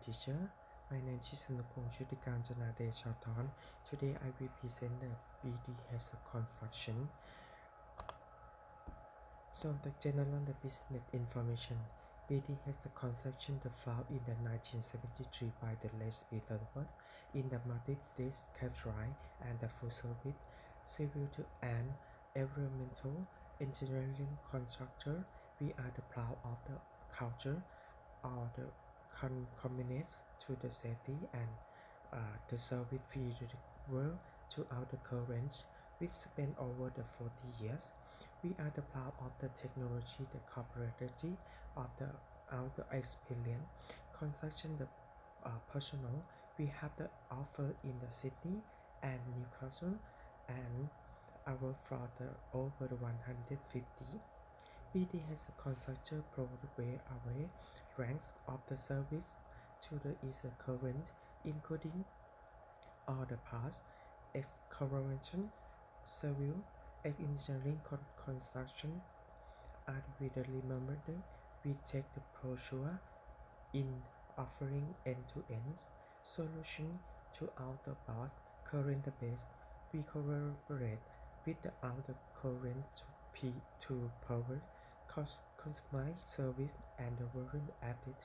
teacher. My name is Anupong Chudikanjana Deshathon. Today I will present the BDS construction. So the general business information. BDS construction the found in the 1973 by the Les Etherwood in the multi-stage category and the full service civil and environmental engineering constructor. We are the proud of the culture or the commitment to the safety and the service we deliver to our currents. We spent over the 40 years. We are the proud of the technology, the corporate of the our experience. Construction the personal. We have the offer in the city and Newcastle and our for the over 150. BD has a constructor provide away ranks of the service to the is the current, including all the past, excavation, civil, engineering, construction, and with the remember we take the brochure in offering end-to-end solution to all the past current base. We collaborate with the outer current to power customize service and the warrant added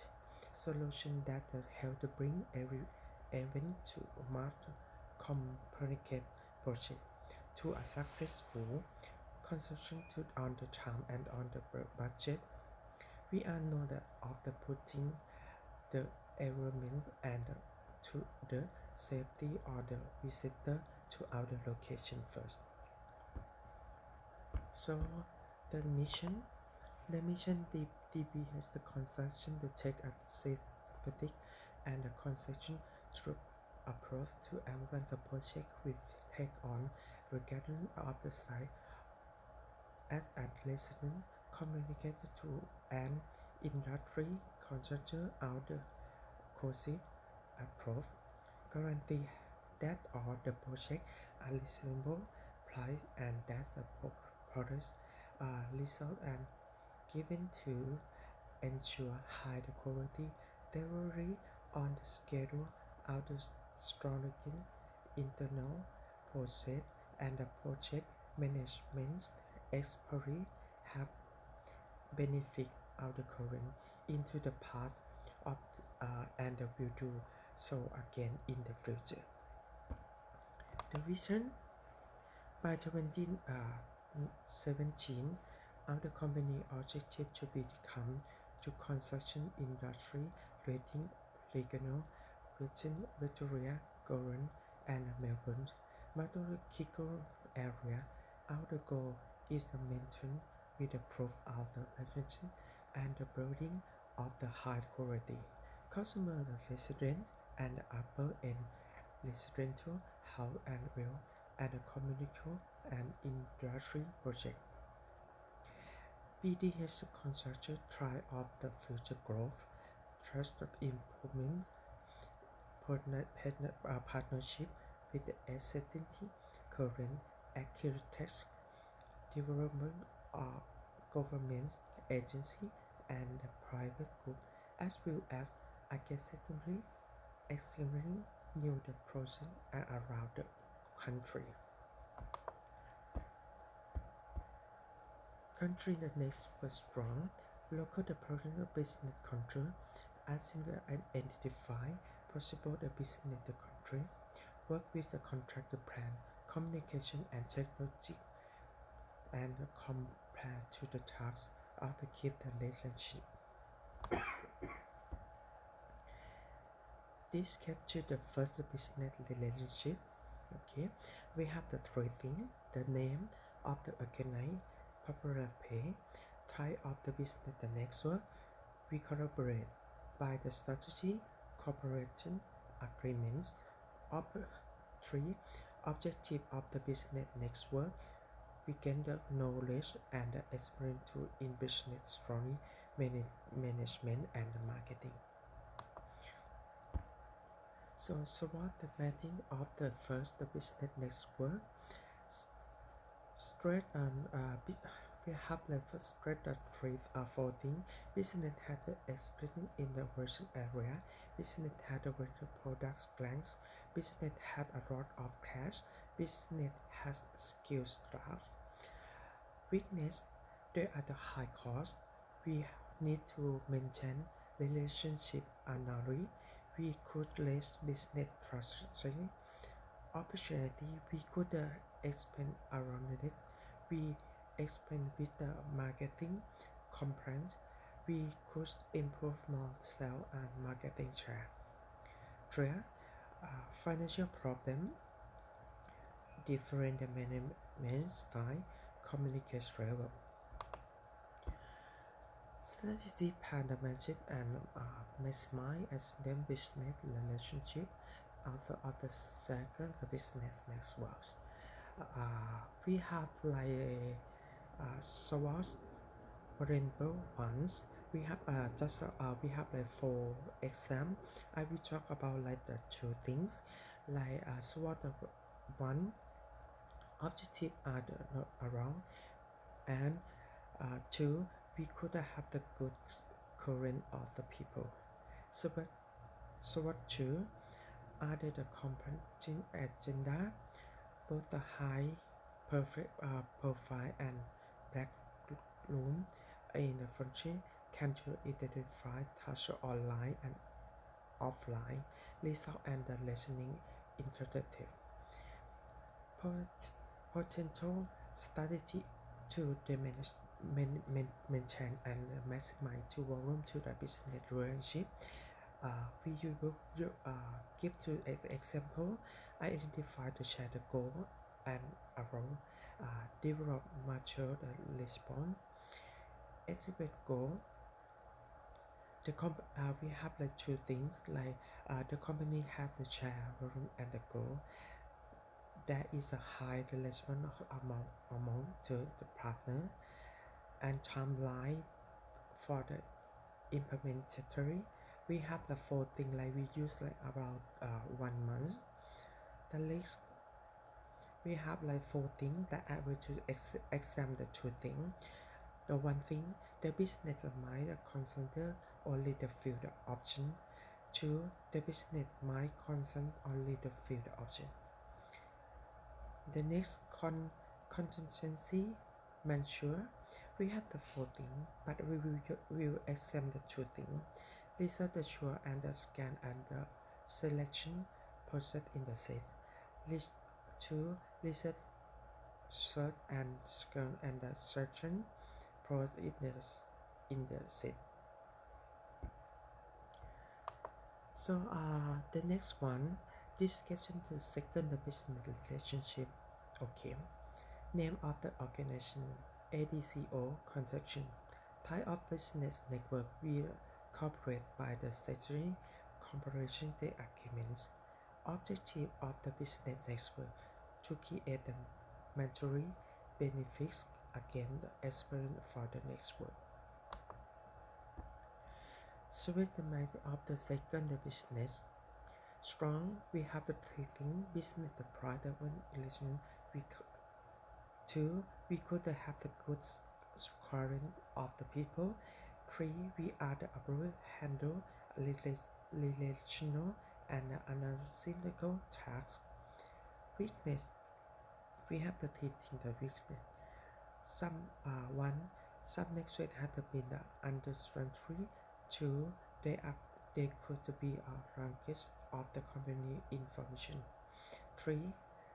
solution that help to bring every event to a much complicated project to a successful construction to on the time and on the budget. We are not of the putting the environment and to the safety of the visitor to our location first. So the mission DB has the construction to take a systematic and the construction through approach to everyone the project will take on regarding of the site as a listener communicated to an industry constructor out the courses approve guarantee that all the project are reasonable price and that the products are result and given to ensure high quality delivery on the schedule of the strategic internal process and the project management expertise have benefit of the current into the past of and will do so again in the future. The vision by 2017 of the company objective to become to construction industry rating regional region Victoria, Goran and Melbourne. Mathematical area. Our goal is to maintain with the proof of the efficiency and the building of the high quality customer residence and upper end residential house and will and a commercial and industry project. BD has constructed try of the future growth, trust improvement, partnership with the existing current architects, development of government agency and the private group, as well as aggressively exploring new the process around the country. Country the next was strong, local the personal business control, as and identify possible the business the country, work with the contractor plan, communication and technology, and compare to the tasks of the keep the relationship. This capture the first business relationship. Okay, we have the three things: the name of the organized, popular pay, type of the business, the next one. We collaborate by the strategy, cooperation agreements. Of three, objective of the business next work. We gain the knowledge and the experience to in business strongly management and the marketing. So what the meeting of the first the business next work straight and we have the first four things. Business has the experience in the virtual area. Business has the virtual product strengths. Business has a lot of cash. Business has skilled staff. Weakness, they are the high cost. We need to maintain relationship annually. We could less business trustworthy. Opportunity, we could expand around this. We expand with the marketing component. We could improve more sales and marketing share. Three, financial problem, different management style, communication level. Strategy partnership and maximize extend business relationship of the second the business networks. We have like SWOT rainbow ones. We have we have like 4 exam. I will talk about like the 2 things like SWOT one objective are not around, and 2 we could have the good current of the people. So what 2 are the competing agenda, both the high perfect profile and black room in the function can to identify touch online and offline result and the listening interactive. Potential strategy to maintain and maximize to volume to the business relationship. We will give to as example, identify the shared goal and around develop mature the response, exhibit goal. We have like 2 things like the company has the share volume and the goal. There is a high relation amount to the partner and timeline for the implementatory. We have the 4 things like we use like about 1 month. The next we have like 4 things that I will to examine the 2 things. The 1 thing, the business might consider only the field option. 2, the business might consider only the field option. The next contingency measure, we have the 4 things, but we will examine the 2 things. Research the sure and the scan and the selection process in the set. 2, research, search and scan and the searching process in the set. So the next one, description to second the business relationship. Okay, name of the organization, ADCO contraction. Type of business network will corporate by the statutory corporation the agreements. Objective of the business network to create the mandatory benefits against the experience for the network. Select the method of the second the business. Strong, we have the 3 things, business the product one relation. 2, we could have the good scoring of the people. 3, we are the able handle relational and analytical tasks. Weakness, we have the 3 things the weakness. Some network had been the understrengthy. 2, they could be a rankings of the company information. 3,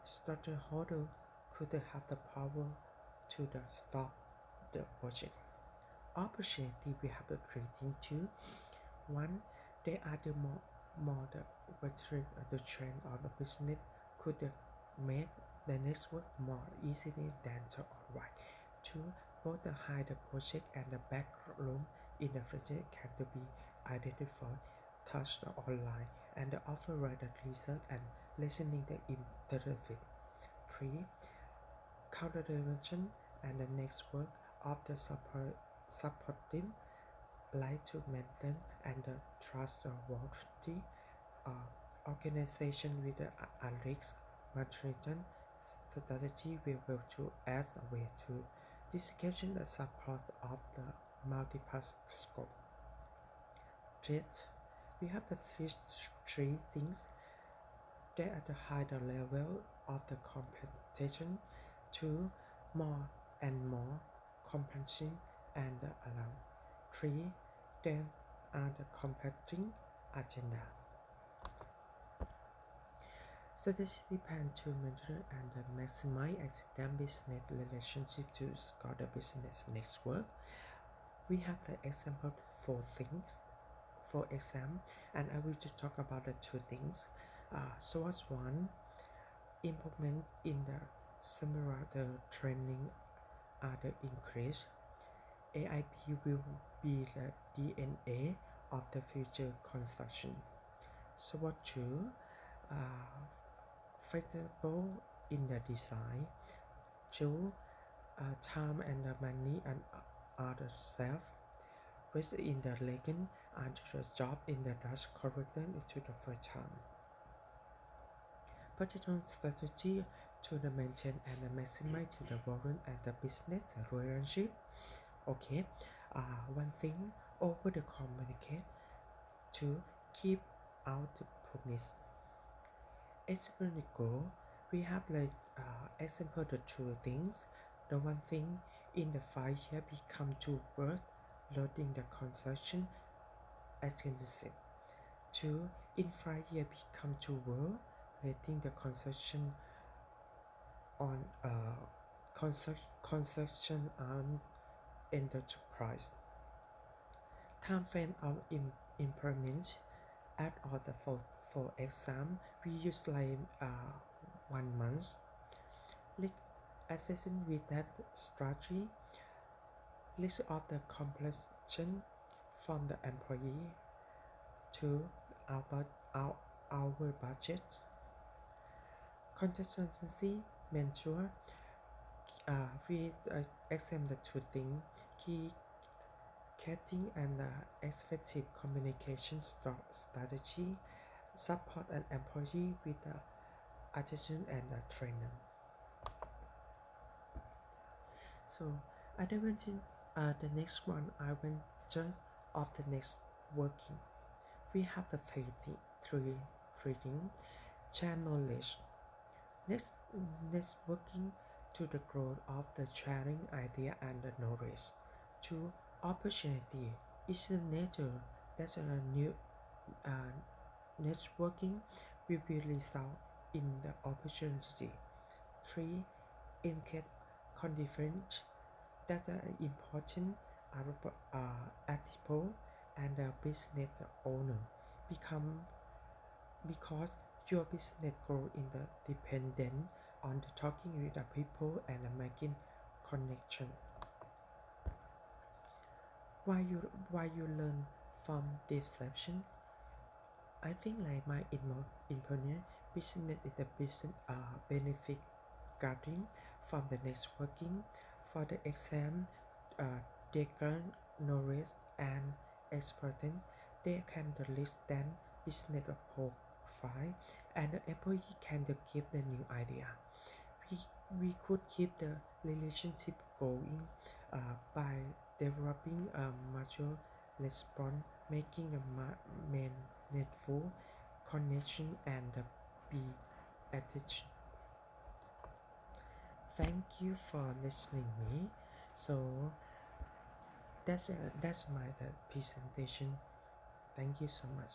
stockholder could have the power to stop the project. Opportunity, we have the 3 things too. 1, they are the more the veteran the trend of the business could make the network more easily than to alright. 2, both the hide the project and the back room in the project can be identified, touched online, and the offer rather research and listening the interactive. 3, counter dimension and the network of the support team like to maintain and the trustworthy organization with the risk management strategy will to as a way to Description the support of the multi-pass scope. Threat. We have the three things that at the higher level of the competition. 2. More and more competition and alarm. 3. There are the competing agenda. Strategy plan to measure and maximize extend business relationship to score the business network. We have the example for things for exam, and I will just talk about the two things. Source 1, improvement in the similar the training are the increase. AIP will be the DNA of the future construction. Source 2, flexible in the design. 2. Time and the money and other self. Rest in the legend and the job in the Dutch corrected to the first time. Potential strategy to the maintain and maximize to the volume and the business relationship. Okay, one thing over the communicate to keep out the promise. Explain the goal. We have like example the two things. The one thing in the 5 year become to worth loading the construction extensive. 2. In 5 year become to worth letting the construction on construction on enterprise. Time frame of improvement at order for exam we use like 1 month. Assessing with that strategy, list of the completion from the employee to our budget. Consistency mentor. We examine the two things: key getting and effective communication strategy. Support an employee with the attention and training. So I don't want the next one. I went just of the next working. We have the three reading, share knowledge. Next working to the growth of the sharing idea and the knowledge. 2. Opportunity is the nature that's a new networking will be result in the opportunity. 3. Engage conference that are important people and the business owner become because your business grow in the dependent on the talking with the people and making connection. Why you learn from this section? I think like my important business is the business benefit gathering from the networking. For the exam, they gain knowledge and expertise. They can list then business profile, and the employee can give the new idea. We could keep the relationship going by developing a mutual response, making a meaningful connection and be attached. Thank you for listening me. So that's my presentation. Thank you so much.